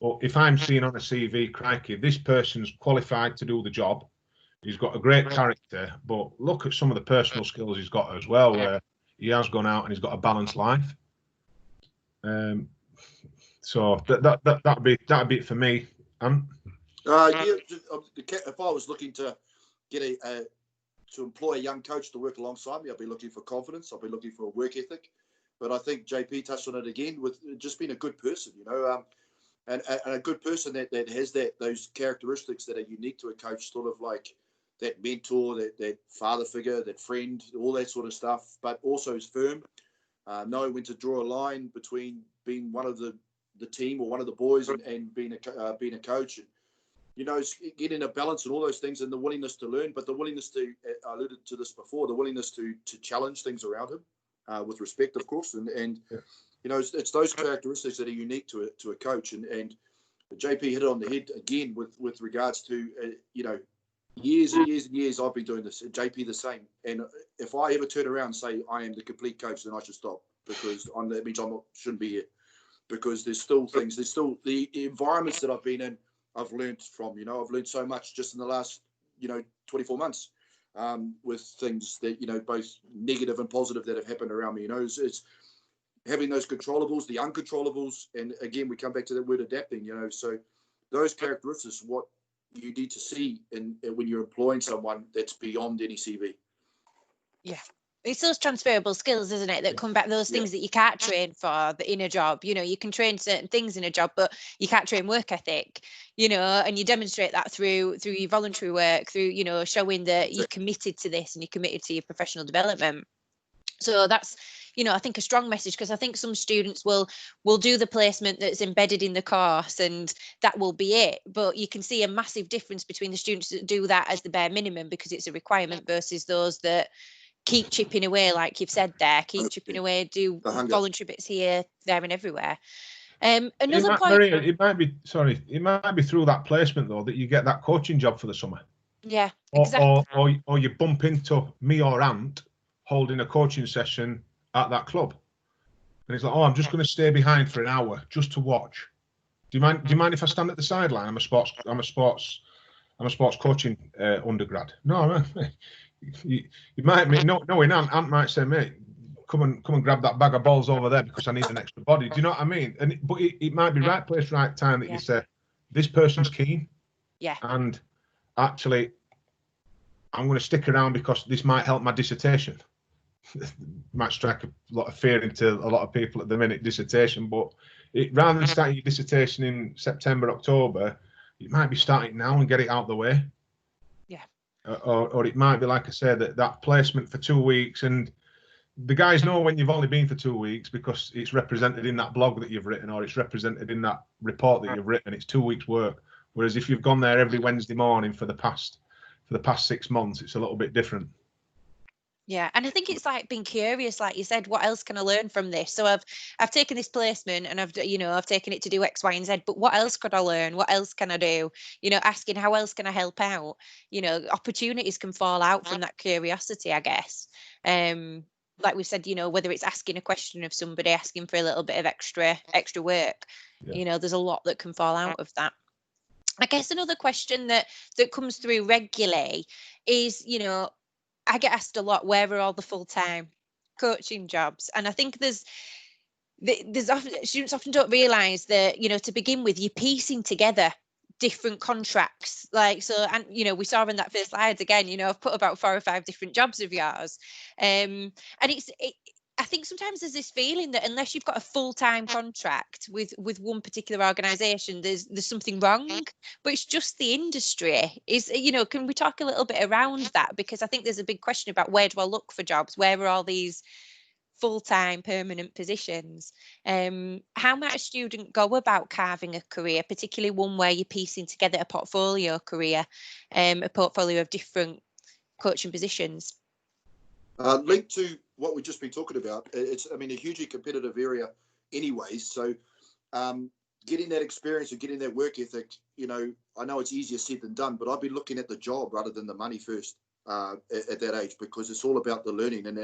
But if I'm seeing on a CV, crikey, this person's qualified to do the job, he's got a great character, but look at some of the personal skills he's got as well, where he has gone out and he's got a balanced life. So that'd be it for me.
If I was looking to get to employ a young coach to work alongside me, I'd be looking for confidence. I'd be looking for a work ethic. But I think JP touched on it again with just being a good person, you know, and a good person that has those characteristics that are unique to a coach, sort of like that mentor, that father figure, that friend, all that sort of stuff, but also is firm, knowing when to draw a line between being one of the team or one of the boys and being a coach. And, you know, getting a balance and all those things, and the willingness to learn, but the willingness to, I alluded to this before, the willingness to challenge things around him, with respect, of course. And you know, it's those characteristics that are unique to a coach. And JP hit it on the head again with regards to, you know, years and years and years I've been doing this, and JP the same. And if I ever turn around and say I am the complete coach, then I should stop, because that means shouldn't be here. Because there's still things, there's still the environments that I've been in, I've learned from. You know, I've learned so much just in the last, you know, 24 months, with things that, you know, both negative and positive that have happened around me. You know, it's having those controllables, the uncontrollables, and again, we come back to that word adapting. You know, so those characteristics, what you need to see when you're employing someone that's beyond any CV.
Yeah. It's those transferable skills, isn't it, that come back, those things that you can't train for in a job. You know, you can train certain things in a job, but you can't train work ethic, you know, and you demonstrate that through your voluntary work, through, you know, showing that you're committed to this and you're committed to your professional development. So that's, you know, I think a strong message, because I think some students will do the placement that's embedded in the course and that will be it. But you can see a massive difference between the students that do that as the bare minimum because it's a requirement versus those that keep chipping away, like you've said there, keep chipping away, do voluntary bits here, there and everywhere. Another point.
Maria, it might be through that placement though that you get that coaching job for the summer.
Yeah, exactly.
Or you bump into me or Ant holding a coaching session at that club, and it's like, oh, I'm just going to stay behind for an hour just to watch. Do you mind if I stand at the sideline? I'm a sports coaching undergrad. No, you might knowing Ant might say, mate, come and grab that bag of balls over there because I need an extra body. Do you know what I mean? But it might be right place, right time that you say, this person's keen.
Yeah.
And actually, I'm going to stick around because this might help my dissertation. Might strike a lot of fear into a lot of people at the minute, dissertation, but rather than starting your dissertation in September, October, you might be starting now and get it out the way.
Yeah.
Or it might be, like I said, that placement for 2 weeks, and the guys know when you've only been for 2 weeks because it's represented in that blog that you've written, or it's represented in that report that you've written. It's 2 weeks work. Whereas if you've gone there every Wednesday morning for the past 6 months, it's a little bit different.
Yeah, and I think it's like being curious, like you said, what else can I learn from this? So I've taken this placement and I've taken it to do X, Y, and Z, but what else could I learn? What else can I do? You know, asking how else can I help out? You know, opportunities can fall out from that curiosity, I guess. Like we said, you know, whether it's asking a question of somebody, asking for a little bit of extra work, you know, there's a lot that can fall out of that. I guess another question that comes through regularly is, you know, I get asked a lot, where are all the full-time coaching jobs? And I think there's students often don't realise that, you know, to begin with, you're piecing together different contracts. Like, so, and, you know, we saw in that first slide again, you know, I've put about 4 or 5 different jobs of yours. And I think sometimes there's this feeling that unless you've got a full-time contract with one particular organisation, there's something wrong. But it's just the industry. You know, can we talk a little bit around that? Because I think there's a big question about, where do I look for jobs? Where are all these full-time permanent positions? How might a student go about carving a career, particularly one where you're piecing together a portfolio career, a portfolio of different coaching positions?
Linked to what we've just been talking about, it's, I mean, a hugely competitive area anyways. So getting that experience and getting that work ethic, you know, I know it's easier said than done, but I've been looking at the job rather than the money first at that age, because it's all about the learning. And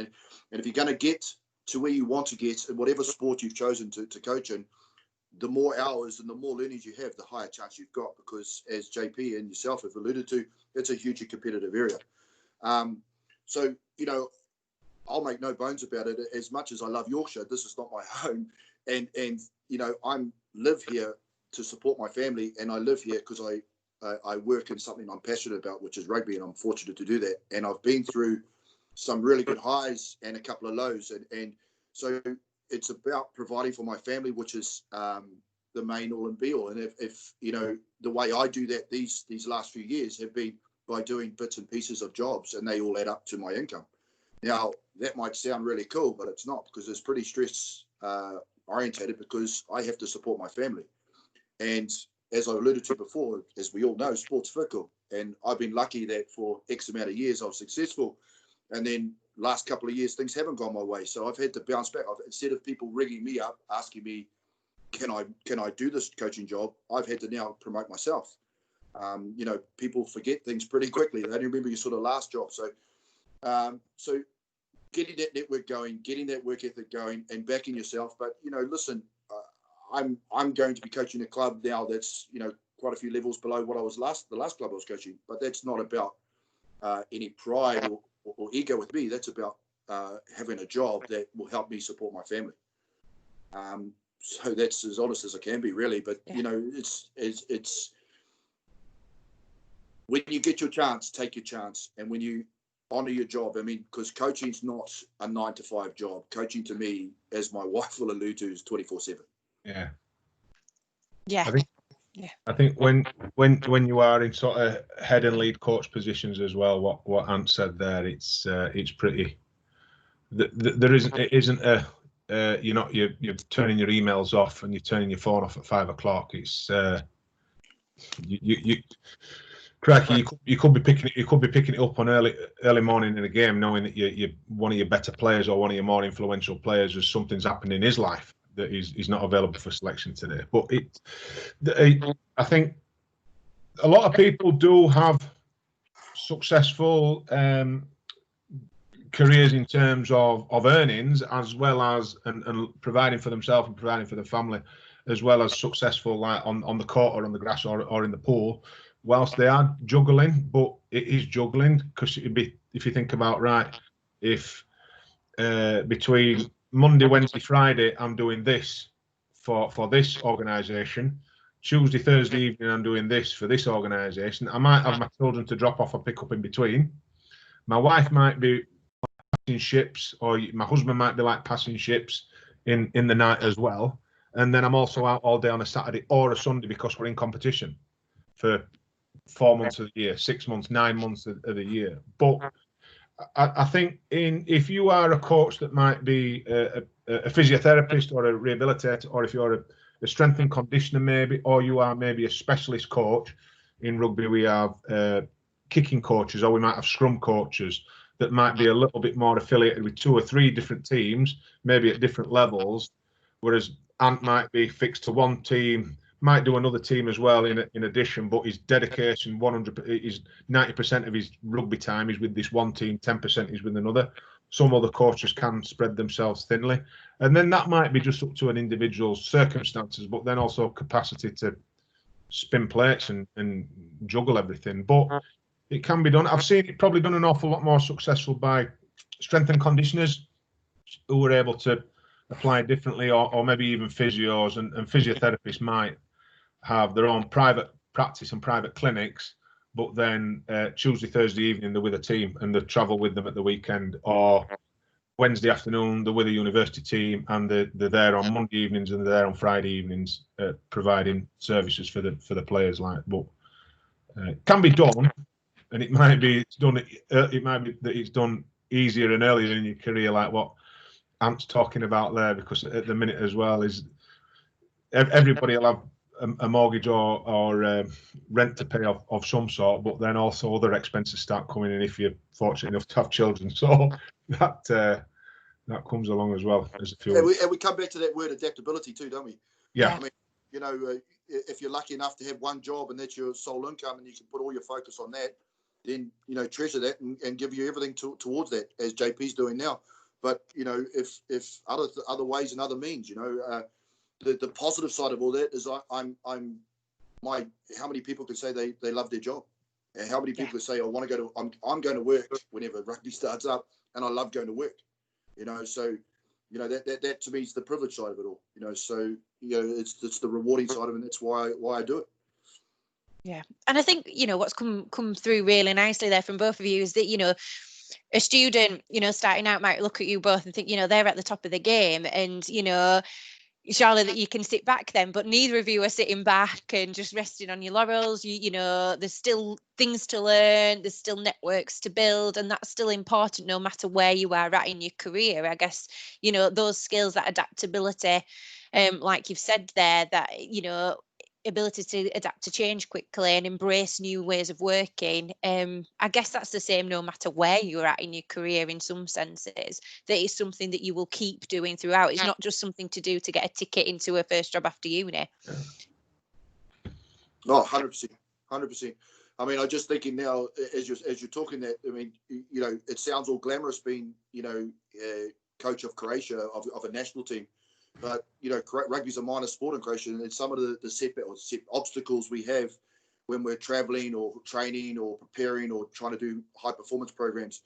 if you're going to get to where you want to get in whatever sport you've chosen to coach in, the more hours and the more learnings you have, the higher chance you've got, because as JP and yourself have alluded to, it's a hugely competitive area. So, you know, I'll make no bones about it. As much as I love Yorkshire, this is not my home, and you know, I live here to support my family, and I live here because I work in something I'm passionate about, which is rugby, and I'm fortunate to do that. And I've been through some really good highs and a couple of lows, and so it's about providing for my family, which is the main all and be all. And if you know, the way I do that these last few years have been by doing bits and pieces of jobs, and they all add up to my income. Now, that might sound really cool, but it's not, because it's pretty stress orientated, because I have to support my family. And as I alluded to before, as we all know, sport's fickle. And I've been lucky that for X amount of years I was successful. And then last couple of years, things haven't gone my way. So I've had to bounce back. Instead of people ringing me up, asking me, can I do this coaching job? I've had to now promote myself. You know, people forget things pretty quickly. They don't remember your sort of last job. So, so getting that network going, getting that work ethic going, and backing yourself. But, you know, listen, I'm going to be coaching a club now that's, you know, quite a few levels below what I was the last club I was coaching. But that's not about any pride or ego with me. That's about having a job that will help me support my family. So that's as honest as I can be, really. But, you know, it's when you get your chance, take your chance. And when you honour your job, I mean, because coaching's not a 9-to-5 job. Coaching to me, as my wife will allude to, is 24/7.
Yeah.
Yeah.
I think when you are in sort of head and lead coach positions as well, what Ant said there, it's pretty. There isn't a you're turning your emails off and you're turning your phone off at 5 o'clock. It's cracky. You could be picking it up on early morning in a game, knowing that you're one of your better players or one of your more influential players, as something's happened in his life that he's not available for selection today. But I think a lot of people do have successful careers in terms of earnings, as well as and providing for themselves and providing for their family, as well as successful like on the court or on the grass or in the pool, whilst they are juggling. But it is juggling, because it'd be, if you think about, right, if between Monday, Wednesday, Friday I'm doing this for this organisation, Tuesday, Thursday evening I'm doing this for this organisation, I might have my children to drop off or pick up in between. My wife might be passing ships, or my husband might be like passing ships in the night as well. And then I'm also out all day on a Saturday or a Sunday, because we're in competition for 4 months of the year, 6 months, 9 months of the year. But I think if you are a coach that might be a physiotherapist or a rehabilitator, or if you're a strength and conditioner maybe, or you are maybe a specialist coach. In rugby we have kicking coaches, or we might have scrum coaches that might be a little bit more affiliated with 2 or 3 different teams, maybe at different levels, whereas Ant might be fixed to one team, might do another team as well in addition, but his dedication 90% of his rugby time is with this one team, 10% is with another. Some other coaches can spread themselves thinly, and then that might be just up to an individual's circumstances, but then also capacity to spin plates and juggle everything. But it can be done. I've seen it probably done an awful lot more successful by strength and conditioners who were able to apply it differently, or maybe even physios and physiotherapists might have their own private practice and private clinics, but then Tuesday, Thursday evening they're with a team and they travel with them at the weekend, or Wednesday afternoon they're with a university team and they're there on Monday evenings and they're there on Friday evenings, providing services for the players. But it can be done, and it might be done that it's done easier and earlier in your career, like what Ant's talking about there, because at the minute as well is everybody will have a mortgage or rent to pay of some sort, but then also other expenses start coming in if you're fortunate enough to have children. So that comes along as well as a few.
And we come back to that word adaptability too, don't we?
Yeah.
I mean, you know, if you're lucky enough to have one job and that's your sole income and you can put all your focus on that, then, you know, treasure that and give you everything towards that, as JP's doing now. But, you know, if other ways and other means, you know, the positive side of all that is how many people can say they love their job, and how many people can say, I want to go to, I'm going to work whenever rugby starts up, and I love going to work, you know. So, you know, that to me is the privilege side of it all, you know. So, you know, it's the rewarding side of it, and that's why I do it.
Yeah. And I think, you know, what's come through really nicely there from both of you is that, you know, a student, you know, starting out might look at you both and think, you know, they're at the top of the game, and, you know, Charlotte, that you can sit back then, but neither of you are sitting back and just resting on your laurels. You know, there's still things to learn, there's still networks to build, and that's still important no matter where you are at in your career. I guess, you know, those skills, that adaptability, like you've said there, that, you know, ability to adapt to change quickly and embrace new ways of working. I guess that's the same no matter where you're at in your career in some senses. That is something that you will keep doing throughout. It's not just something to do to get a ticket into a first job after uni.
No, 100%, 100%. I mean, I'm just thinking now, as you're talking that, I mean, you know, it sounds all glamorous being, you know, coach of Croatia, of a national team. But, you know, rugby's a minor sport in Croatia, and some of the set obstacles we have when we're traveling or training or preparing or trying to do high performance programs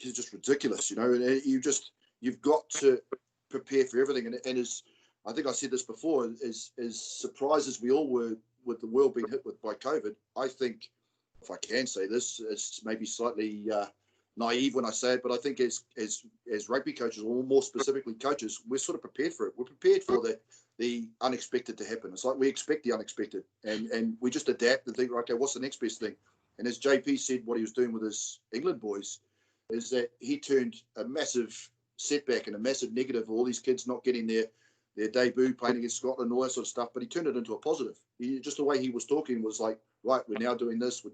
is just ridiculous, you know. And you've got to prepare for everything. And as I think I said this before, as surprised as we all were with the world being hit by COVID, I think, if I can say this, it's maybe slightly naive when I say it, but I think as rugby coaches, or more specifically coaches, we're sort of prepared for it. We're prepared for the unexpected to happen. It's like we expect the unexpected, and we just adapt and think, okay, what's the next best thing? And as JP said, what he was doing with his England boys is that he turned a massive setback and a massive negative of all these kids not getting their debut playing against Scotland and all that sort of stuff, but he turned it into a positive. Just the way he was talking was like, right, we're now doing this, we're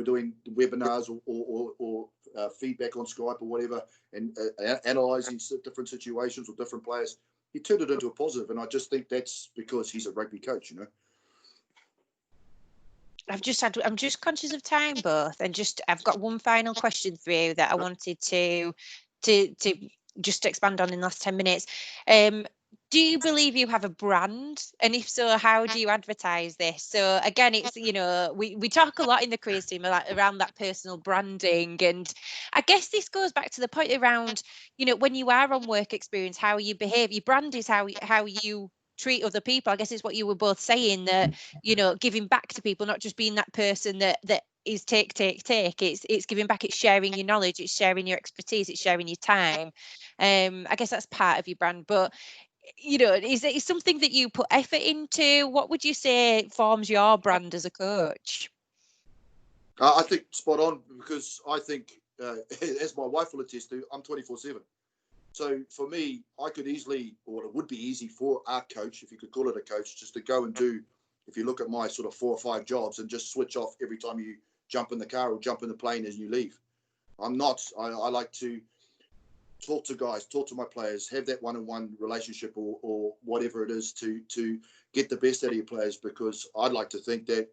doing webinars or feedback on Skype or whatever, and analysing different situations with different players. He turned it into a positive, and I just think that's because he's a rugby coach, you know.
I'm just conscious of time, both, and I've got one final question for you that I wanted to just expand on in the last 10 minutes. Do you believe you have a brand? And if so, how do you advertise this? So again, it's, you know, we talk a lot in the careers team around that personal branding. And I guess this goes back to the point around, you know, when you are on work experience, how you behave. Your brand is how you treat other people. I guess it's what you were both saying, that, you know, giving back to people, not just being that person that is take. It's giving back, it's sharing your knowledge, it's sharing your expertise, it's sharing your time. I guess that's part of your brand. But, you know, is it something that you put effort into? What would you say forms your brand as a coach?
I think spot on, because I think, as my wife will attest to, I'm 24/7. So for me, I could easily, or it would be easy for our coach, if you could call it a coach, just to go and do, if you look at my sort of 4 or 5 jobs, and just switch off every time you jump in the car or jump in the plane as you leave. I'm not. I like to talk to guys, talk to my players, have that one-on-one relationship or whatever it is to get the best out of your players, because I'd like to think that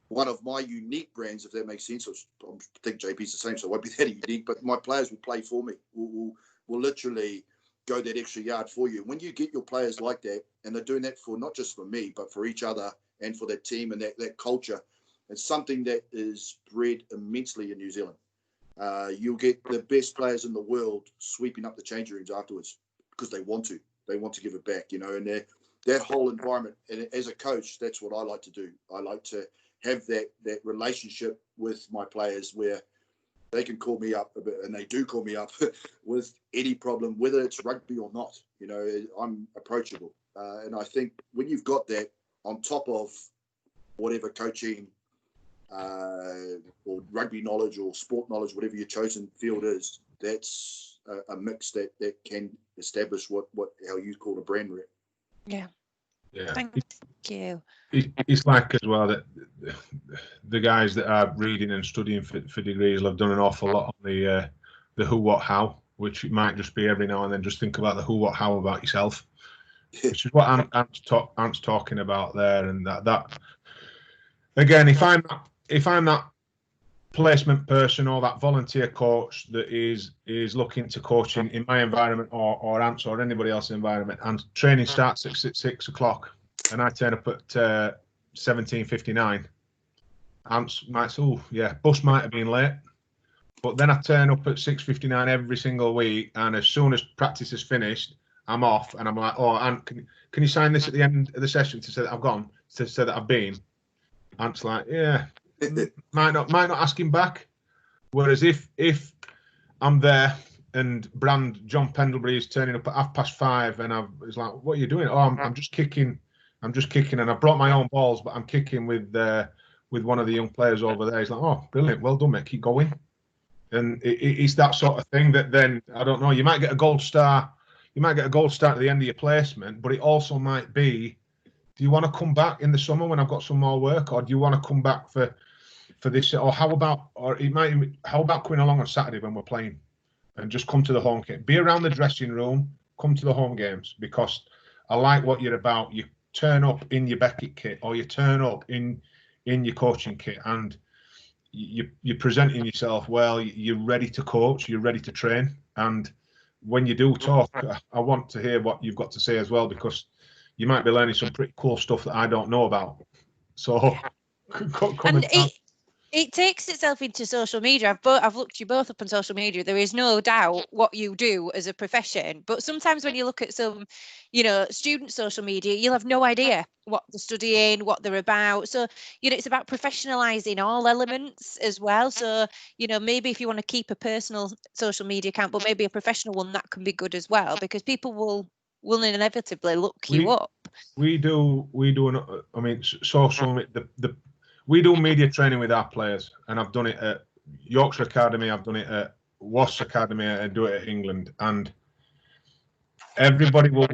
one of my unique brands, if that makes sense, I think JP's the same, so it won't be that unique, but my players will play for me, will literally go that extra yard for you. When you get your players like that, and they're doing that for not just for me, but for each other and for that team and that culture, it's something that is bred immensely in New Zealand. You'll get the best players in the world sweeping up the changing rooms afterwards because they want to give it back, you know, and that whole environment. And as a coach, that's what I like to do. I like to have that relationship with my players where they can call me up a bit, and they do call me up with any problem, whether it's rugby or not. You know, I'm approachable. And I think when you've got that on top of whatever coaching or rugby knowledge or sport knowledge, whatever your chosen field is, that's a mix that can establish how you call a brand rep.
Yeah.
Yeah.
Thank you.
It's like as well that the guys that are reading and studying for degrees have done an awful lot on the who, what, how, which it might just be every now and then just think about the who, what, how about yourself, which is what Ant's talking about there. And that again, if I'm that placement person or that volunteer coach that is looking to coach in my environment or Ant's or anybody else's environment, and training starts at 6 o'clock and I turn up at 17:59, Ant's might say, oh yeah, bus might have been late, but then I turn up at 6:59 every single week, and as soon as practice is finished, I'm off, and I'm like, oh Ant, can you sign this at the end of the session to say that I've gone, to say that I've been? Ant's like, yeah. might not ask him back. Whereas if I'm there and brand John Pendlebury is turning up at 5:30, and I was like, "What are you doing?" "Oh, I'm just kicking. I'm just kicking, and I brought my own balls, but I'm kicking with one of the young players over there." He's like, "Oh, brilliant, well done, mate. Keep going." And it's that sort of thing that then, I don't know, you might get a gold star. You might get a gold star at the end of your placement, but it also might be, do you want to come back in the summer when I've got some more work, or do you want to come back for this? Or how about coming along on Saturday when we're playing and just come to the home game? Be around the dressing room, come to the home games, because I like what you're about. You turn up in your Beckett kit, or you turn up in your coaching kit, and you're presenting yourself well. You're ready to coach, you're ready to train, and when you do talk, I want to hear what you've got to say as well, because you might be learning some pretty cool stuff that I don't know about. So
it takes itself into social media. I've looked you both up on social media. There is no doubt what you do as a profession, but sometimes when you look at some, student social media, you'll have no idea what they're studying, what they're about. So, it's about professionalizing all elements as well. So, maybe if you want to keep a personal social media account, but maybe a professional one, that can be good as well, because people will inevitably look you up.
We do social. We do media training with our players, and I've done it at Yorkshire Academy, I've done it at Wasps Academy, I do it at England, and everybody will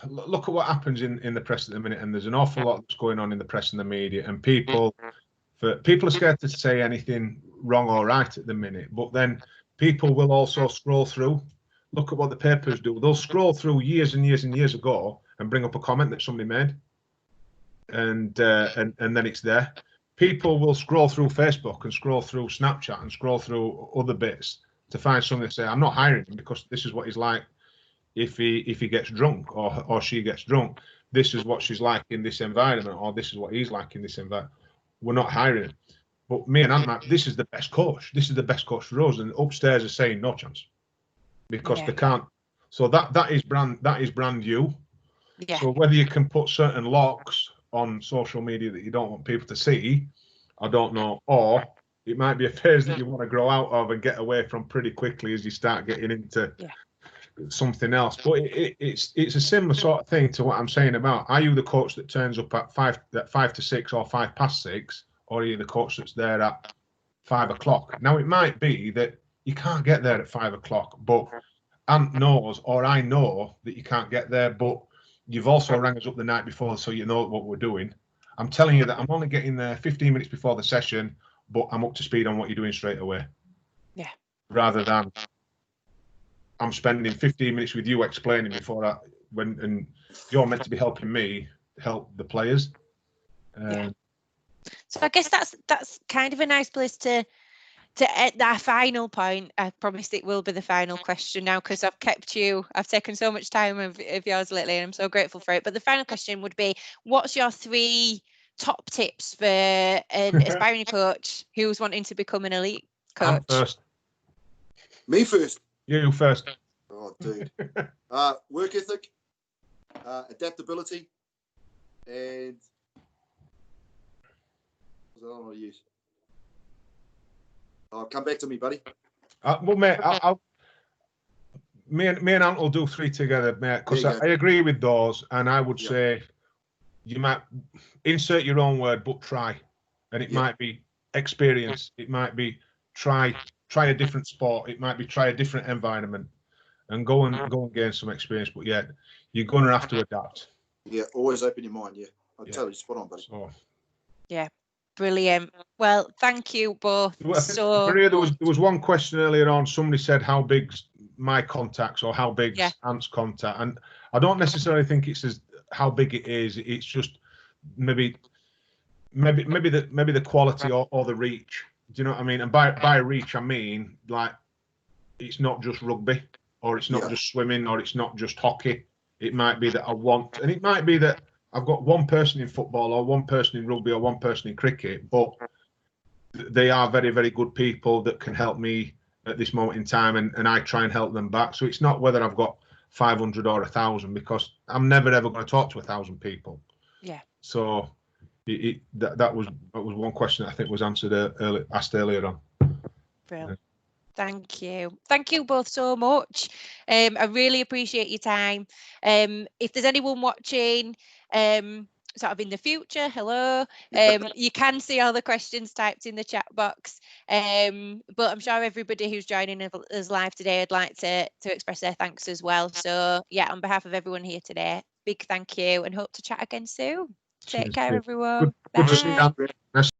look at what happens in the press at the minute, and there's an awful lot that's going on in the press and the media, and people are scared to say anything wrong or right at the minute, but then people will also scroll through. Look at what the papers do. They'll scroll through years and years and years ago and bring up a comment that somebody made, and then it's there. People will scroll through Facebook and scroll through Snapchat and scroll through other bits to find something to say, "I'm not hiring him because this is what he's like if he gets drunk or she gets drunk. This is what she's like in this environment, or this is what he's like in this environment. We're not hiring him." But me and Ant, this is the best coach. This is the best coach for us. And upstairs are saying no chance, because they can't. So that is brand you. Yeah. So whether you can put certain locks on social media that you don't want people to see, I don't know, or it might be a phase that you want to grow out of and get away from pretty quickly as you start getting into something else. But it's a similar sort of thing to what I'm saying about, are you the coach that turns up at 5 to 6 or 6:05, or are you the coach that's there at 5 o'clock? Now, it might be that you can't get there at 5 o'clock, but Ant knows, or I know that you can't get there, but you've also rang us up the night before, so you know what we're doing. I'm telling you that I'm only getting there 15 minutes before the session, but I'm up to speed on what you're doing straight away. Yeah. Rather than I'm spending 15 minutes with you explaining before that, and you're meant to be helping me help the players.
So I guess that's kind of a nice place to at that final point. I promised it will be the final question now, because I've taken so much time of yours lately, and I'm so grateful for it. But the final question would be, what's your 3 top tips for an aspiring coach who's wanting to become an elite coach?
I'm first.
Me first.
You first.
Oh, dude. Work ethic, adaptability, and what was I want to use? Come back to me, buddy.
Well, mate, me and Ant will do 3 together, mate, because I agree with those, and I would say you might insert your own word, but try, and it might be experience, it might be try a different sport, it might be try a different environment, and go and gain some experience. But you're going to have to adapt.
Yeah, always open your mind. I'll tell you, spot on, buddy.
So,
brilliant. Well, thank you both.
Maria, there was one question earlier on. Somebody said, how big's my contacts, or how big's Ant's contact? And I don't necessarily think it says how big it is. It's just maybe the quality or the reach. Do you know what I mean? And by reach, I mean, like, it's not just rugby, or it's not just swimming, or it's not just hockey. It might be that and it might be that I've got one person in football, or one person in rugby, or one person in cricket, but they are very, very good people that can help me at this moment in time, and I try and help them back. So it's not whether I've got 500 or 1,000, because I'm never ever going to talk to 1,000 people. Yeah. So that was one question that I think was answered asked earlier on.
Brilliant. Thank you. Thank you both so much. I really appreciate your time. If there's anyone watching, sort of in the future, hello, you can see all the questions typed in the chat box. But I'm sure everybody who's joining us live today would like to express their thanks as well. So yeah, on behalf of everyone here today, big thank you and hope to chat again soon. Take care, everyone.
Good to see you.